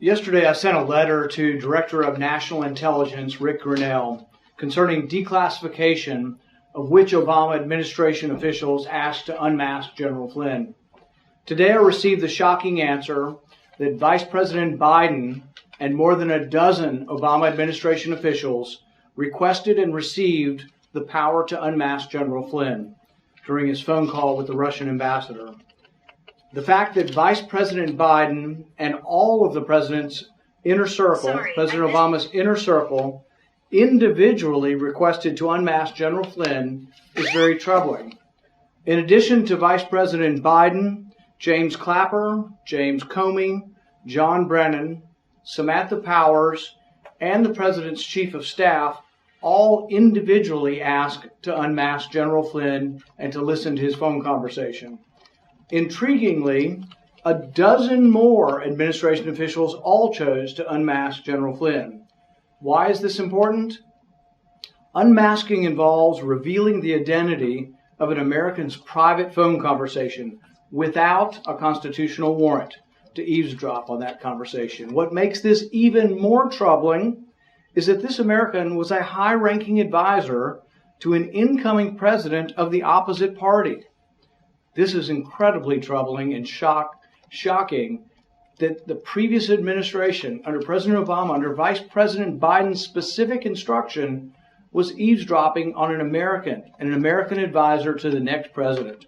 Yesterday, I sent a letter to Director of National Intelligence, Rick Grinnell, concerning declassification of which Obama administration officials asked to unmask General Flynn. Today, I received the shocking answer that Vice President Biden and more than a dozen Obama administration officials requested and received the power to unmask General Flynn during his phone call with the Russian ambassador. The fact that Vice President Biden and all of the president's inner circle, President Obama's inner circle, individually requested to unmask General Flynn is very troubling. In addition to Vice President Biden, James Clapper, James Comey, John Brennan, Samantha Powers, and the President's Chief of Staff all individually asked to unmask General Flynn and to listen to his phone conversation. Intriguingly, a dozen more administration officials all chose to unmask General Flynn. Why is this important? Unmasking involves revealing the identity of an American's private phone conversation without a constitutional warrant to eavesdrop on that conversation. What makes this even more troubling is that this American was a high-ranking advisor to an incoming president of the opposite party. This is incredibly troubling and shocking that the previous administration, under President Obama, under Vice President Biden's specific instruction, was eavesdropping on an American advisor to the next president.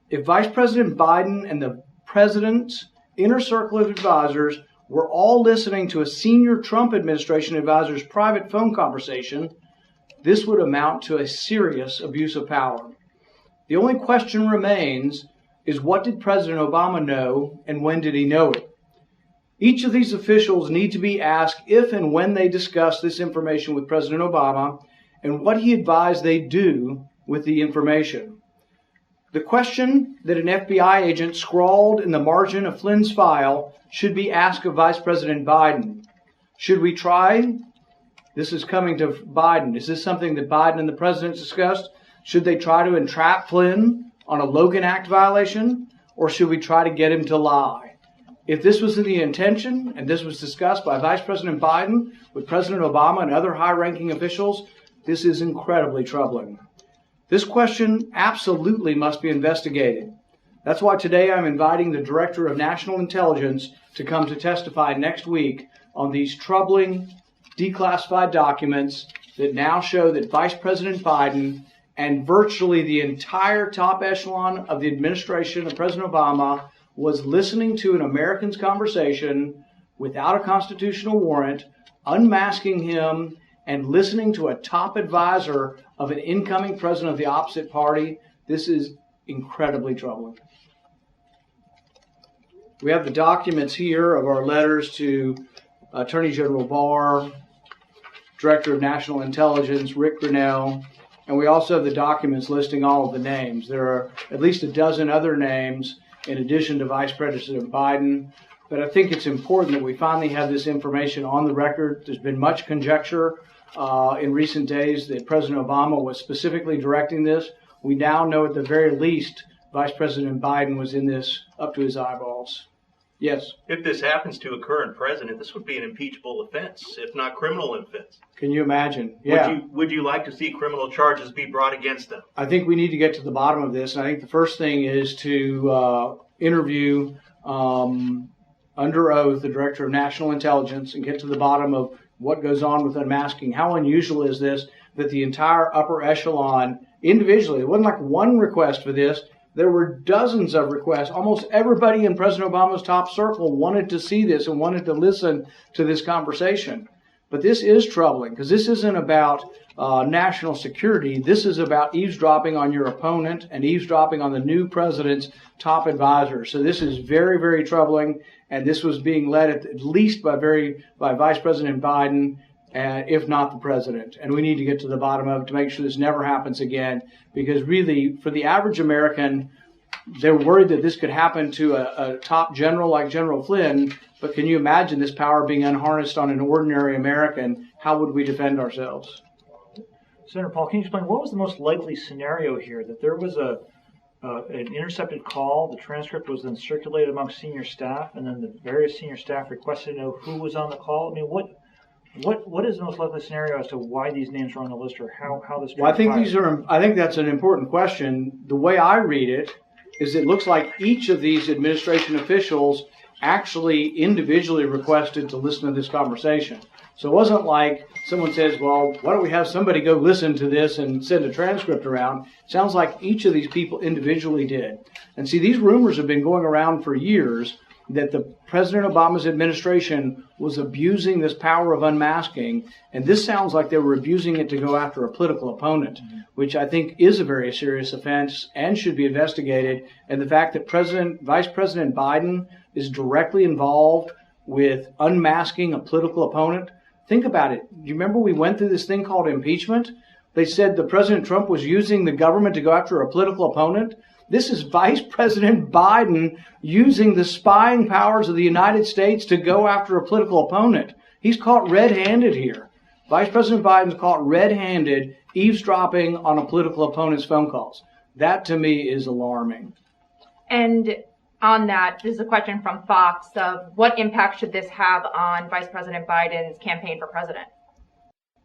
If Vice President Biden and the president's inner circle of advisors were all listening to a senior Trump administration advisor's private phone conversation, this would amount to a serious abuse of power. The only question remains is, what did President Obama know and when did he know it? Each of these officials need to be asked if and when they discussed this information with President Obama and what he advised they do with the information. The question that an FBI agent scrawled in the margin of Flynn's file should be asked of Vice President Biden. Should we try? This is coming to Biden. Is this something that Biden and the president discussed? Should they try to entrap Flynn on a Logan Act violation, or should we try to get him to lie? If this was the intention, and this was discussed by Vice President Biden with President Obama and other high-ranking officials, this is incredibly troubling. This question absolutely must be investigated. That's why today I'm inviting the Director of National Intelligence to come to testify next week on these troubling, declassified documents that now show that Vice President Biden and virtually the entire top echelon of the administration of President Obama was listening to an American's conversation without a constitutional warrant, unmasking him, and listening to a top advisor of an incoming president of the opposite party. This is incredibly troubling. We have the documents here of our letters to Attorney General Barr, Director of National Intelligence, Rick Grinnell, and we also have the documents listing all of the names. There are at least a dozen other names in addition to Vice President Biden. But I think it's important that we finally have this information on the record. There's been much conjecture in recent days that President Obama was specifically directing this. We now know at the very least Vice President Biden was in this up to his eyeballs. Yes? If this happens to a current president, this would be an impeachable offense, if not criminal offense. Can you imagine? Yeah. Would you like to see criminal charges be brought against them? I think we need to get to the bottom of this. And I think the first thing is to interview under oath the Director of National Intelligence and get to the bottom of what goes on with unmasking. How unusual is this that the entire upper echelon individually, it wasn't like one request for this, there were dozens of requests. Almost everybody in President Obama's top circle wanted to see this and wanted to listen to this conversation. But this is troubling because this isn't about national security. This is about eavesdropping on your opponent and eavesdropping on the new president's top advisor. So this is very, very troubling. And this was being led at least by Vice President Biden, if not the president. And we need to get to the bottom of it to make sure this never happens again. Because really, for the average American, they're worried that this could happen to a top general like General Flynn. But can you imagine this power being unharnessed on an ordinary American? How would we defend ourselves? Senator Paul, can you explain what was the most likely scenario here? That there was a an intercepted call. The transcript was then circulated among senior staff, and then the various senior staff requested to know who was on the call. I mean, what is the most likely scenario as to why these names are on the list, or how this? Well, I think that's an important question. The way I read it is, it looks like each of these administration officials actually individually requested to listen to this conversation. So it wasn't like someone says, well, why don't we have somebody go listen to this and send a transcript around? It sounds like each of these people individually did. And see, these rumors have been going around for years that the President Obama's administration was abusing this power of unmasking. And this sounds like they were abusing it to go after a political opponent, which I think is a very serious offense and should be investigated. And the fact that Vice President Biden is directly involved with unmasking a political opponent. Think about it. You remember we went through this thing called impeachment? They said that President Trump was using the government to go after a political opponent. This is Vice President Biden using the spying powers of the United States to go after a political opponent. He's caught red-handed here. Vice President Biden's caught red-handed eavesdropping on a political opponent's phone calls. That, to me, is alarming. And on that, this is a question from Fox of what impact should this have on Vice President Biden's campaign for president?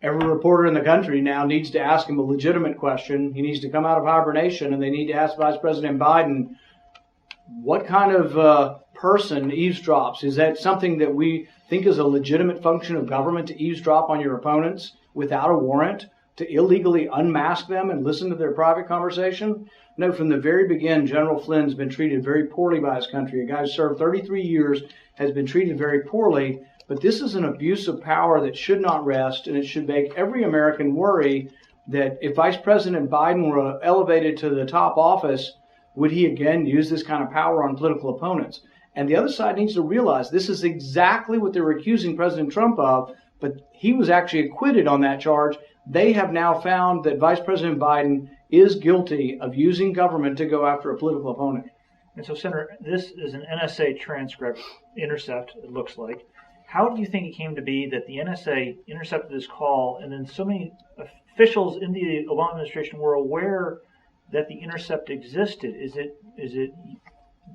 Every reporter in the country now needs to ask him a legitimate question. He needs to come out of hibernation, and they need to ask Vice President Biden, what kind of person eavesdrops? Is that something that we think is a legitimate function of government, to eavesdrop on your opponents without a warrant, to illegally unmask them and listen to their private conversation? No, from the very beginning, General Flynn's been treated very poorly by his country. A guy who served 33 years has been treated very poorly. But this is an abuse of power that should not rest, and it should make every American worry that if Vice President Biden were elevated to the top office, would he again use this kind of power on political opponents? And the other side needs to realize this is exactly what they were accusing President Trump of, but he was actually acquitted on that charge. They have now found that Vice President Biden is guilty of using government to go after a political opponent. And so, Senator, this is an NSA transcript intercept, it looks like. How do you think it came to be that the NSA intercepted this call, and then so many officials in the Obama administration were aware that the intercept existed?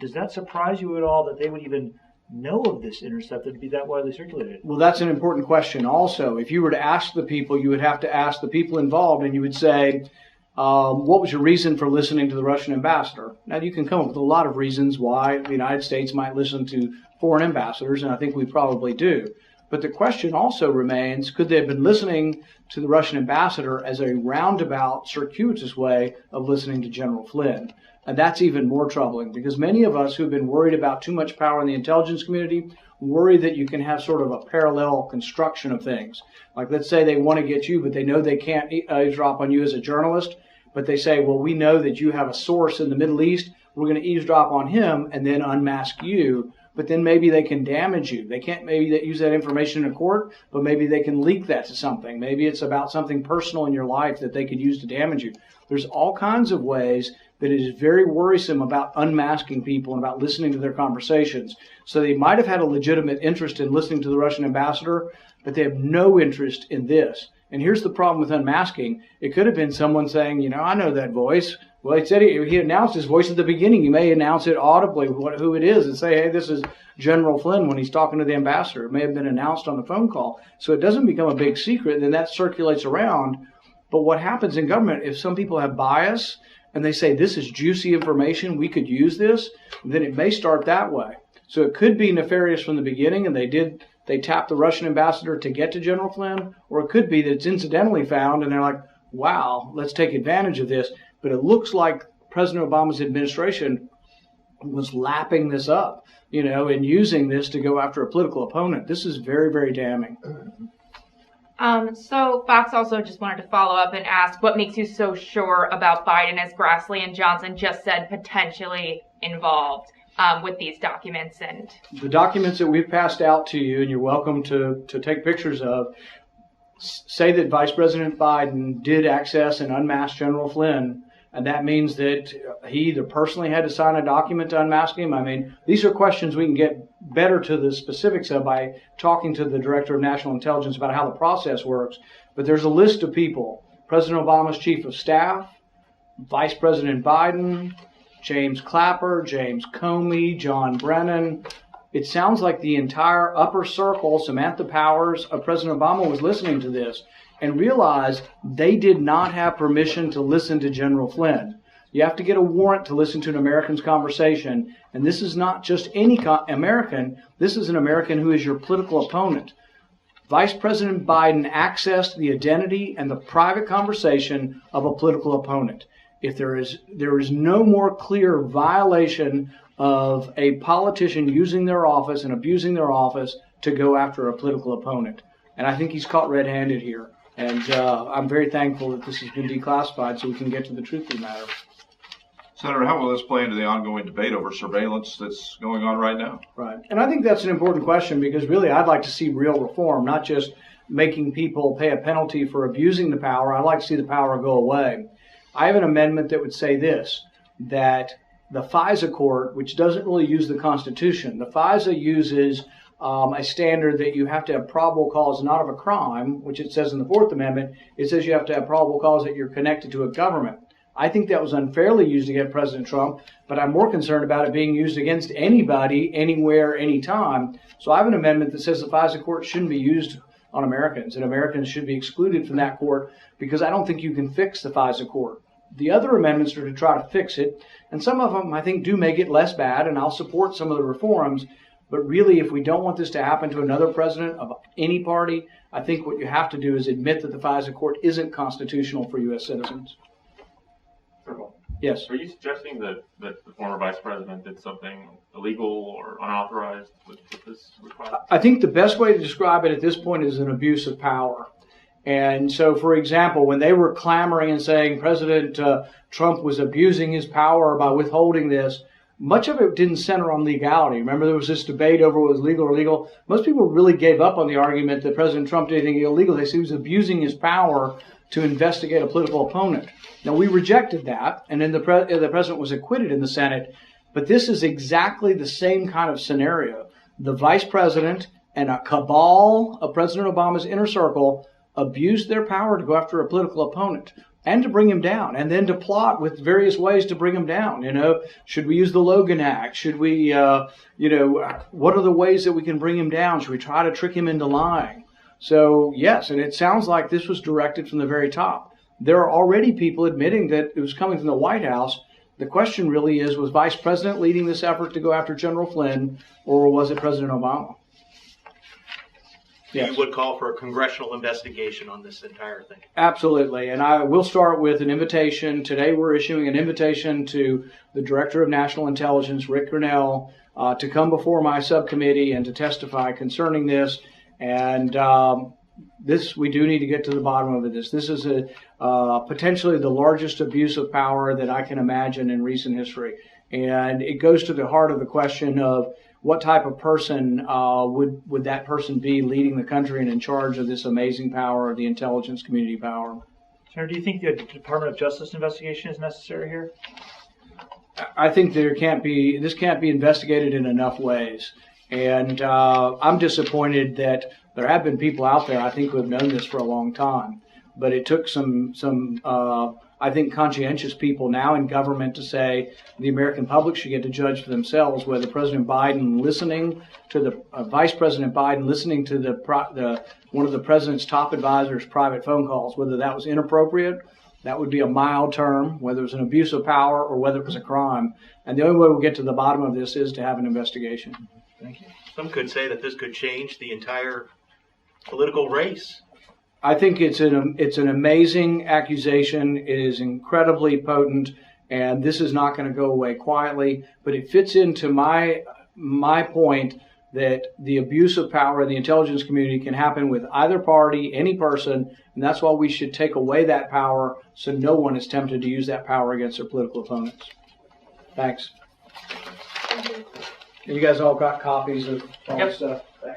Does that surprise you at all that they would even know of this intercept that would be that widely circulated? Well, that's an important question also. If you were to ask the people, you would have to ask the people involved, and you would say, what was your reason for listening to the Russian ambassador? Now, you can come up with a lot of reasons why the United States might listen to foreign ambassadors, and I think we probably do. But the question also remains, could they have been listening to the Russian ambassador as a roundabout, circuitous way of listening to General Flynn? And that's even more troubling, because many of us who've been worried about too much power in the intelligence community worry that you can have sort of a parallel construction of things. Like, let's say they want to get you, but they know they can't eavesdrop on you as a journalist, but they say, well, we know that you have a source in the Middle East. We're going to eavesdrop on him and then unmask you. But then maybe they can damage you. They can't maybe use that information in court, but maybe they can leak that to something. Maybe it's about something personal in your life that they could use to damage you. There's all kinds of ways that it is very worrisome about unmasking people and about listening to their conversations. So they might have had a legitimate interest in listening to the Russian ambassador, but they have no interest in this. And here's the problem with unmasking. It could have been someone saying, I know that voice. Well, he said he announced his voice at the beginning. You may announce it audibly, who it is, and say, hey, this is General Flynn when he's talking to the ambassador. It may have been announced on the phone call. So it doesn't become a big secret, and then that circulates around. But what happens in government, if some people have bias and they say this is juicy information, we could use this, then it may start that way. So it could be nefarious from the beginning, and they tapped the Russian ambassador to get to General Flynn, or it could be that it's incidentally found, and they're like, wow, let's take advantage of this. But it looks like President Obama's administration was lapping this up, and using this to go after a political opponent. This is very, very damning. So Fox also just wanted to follow up and ask, what makes you so sure about Biden, as Grassley and Johnson just said, potentially involved with these documents? And the documents that we've passed out to you, and you're welcome to take pictures of, say that Vice President Biden did access and unmask General Flynn. And that means that he either personally had to sign a document to unmask him. I mean, these are questions we can get better to the specifics of by talking to the Director of National Intelligence about how the process works. But there's a list of people: President Obama's Chief of Staff, Vice President Biden, James Clapper, James Comey, John Brennan. It sounds like the entire upper circle, Samantha Powers of President Obama, was listening to this and realized they did not have permission to listen to General Flynn. You have to get a warrant to listen to an American's conversation. And this is not just any American. This is an American who is your political opponent. Vice President Biden accessed the identity and the private conversation of a political opponent. If there is no more clear violation of a politician using their office and abusing their office to go after a political opponent. And I think he's caught red-handed here. And I'm very thankful that this has been declassified so we can get to the truth of the matter. Senator, how will this play into the ongoing debate over surveillance that's going on right now? Right. And I think that's an important question because really I'd like to see real reform, not just making people pay a penalty for abusing the power. I'd like to see the power go away. I have an amendment that would say this, that the FISA court, which doesn't really use the Constitution, the FISA uses a standard that you have to have probable cause not of a crime, which it says in the Fourth Amendment. It says you have to have probable cause that you're connected to a government. I think that was unfairly used against President Trump, but I'm more concerned about it being used against anybody, anywhere, anytime. So I have an amendment that says the FISA court shouldn't be used on Americans, and Americans should be excluded from that court because I don't think you can fix the FISA court. The other amendments are to try to fix it, and some of them I think do make it less bad, and I'll support some of the reforms. But really, if we don't want this to happen to another president of any party, I think what you have to do is admit that the FISA court isn't constitutional for U.S. citizens. Yes. Are you suggesting that the former vice president did something illegal or unauthorized with this request? I think the best way to describe it at this point is an abuse of power. And so, for example, when they were clamoring and saying President Trump was abusing his power by withholding this, much of it didn't center on legality. Remember, there was this debate over what was legal or illegal. Most people really gave up on the argument that President Trump did anything illegal. They said he was abusing his power to investigate a political opponent. Now, we rejected that, and then the president was acquitted in the Senate. But this is exactly the same kind of scenario. The vice president and a cabal of President Obama's inner circle abused their power to go after a political opponent and to bring him down, and then to plot with various ways to bring him down. You know, should we use the Logan Act? Should we, what are the ways that we can bring him down? Should we try to trick him into lying? So, yes, and it sounds like this was directed from the very top. There are already people admitting that it was coming from the White House. The question really is, was Vice President leading this effort to go after General Flynn, or was it President Obama? Yes. You would call for a congressional investigation on this entire thing. Absolutely. And I will start with an invitation. Today we're issuing an invitation to the Director of National Intelligence, Rick Grinnell, to come before my subcommittee and to testify concerning this. And we do need to get to the bottom of this. This is potentially the largest abuse of power that I can imagine in recent history. And it goes to the heart of the question of what type of person would that person be leading the country and in charge of this amazing power, the intelligence community power? Senator, do you think the Department of Justice investigation is necessary here? I think this can't be investigated in enough ways. And I'm disappointed that there have been people out there, I think, who have known this for a long time. But it took some I think, conscientious people now in government to say the American public should get to judge for themselves whether President Biden listening to the Vice President Biden listening to one of the president's top advisors' private phone calls, whether that was inappropriate, that would be a mild term, whether it was an abuse of power or whether it was a crime. And the only way we'll get to the bottom of this is to have an investigation. Thank you. Some could say that this could change the entire political race. I think it's an amazing accusation. It is incredibly potent, and this is not going to go away quietly. But it fits into my point that the abuse of power in the intelligence community can happen with either party, any person, and that's why we should take away that power so no one is tempted to use that power against their political opponents. Thanks. You guys all got copies of all this stuff? Thanks.